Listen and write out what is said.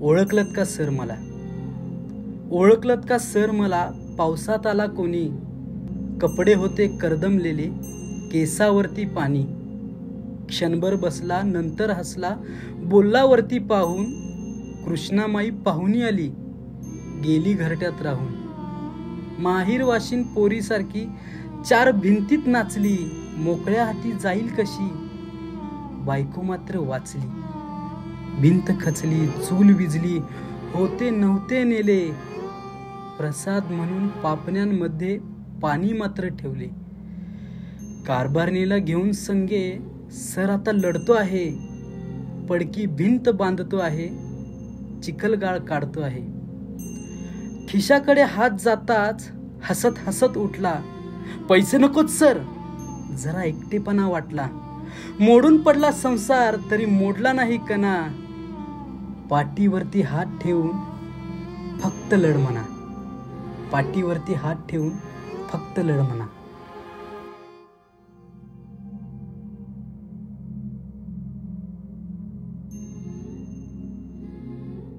ओळखलत का सर मला, ओळखलत का सर मला, पावसात आला कोणी, कपडे होते करदमलेले, केसावरती पाणी, क्षणभर बसला नंतर हसला, बोलला वरती पाहून, कृष्णामाई पाहुणी आली, गेली घरट्यात राहून. माहीर वाशीन पोरीसारखी चार भिंतीत नाचली, मोकळ्या हाती जाईल कशी, बायको मात्र वाचली. भिंत खचली, चूल विजली, होते नव्हते नेले, प्रसाद म्हणून पापण्यांमध्ये पाणी मात्र ठेवले. कारभारणीला घेऊन संगे सर आता लढतो आहे, पडकी भिंत बांधतो आहे, चिखलगाळ काढतो आहे. खिशाकडे हात जाताच हसत हसत उठला, पैसे नकोत सर, जरा एकटेपणा वाटला. मोडून पडला संसार तरी मोडला नाही कणा, पाठीवरती हात ठेवून फक्त लढ म्हणा, पाठीवरती हात ठेवून फक्त लढ म्हणा.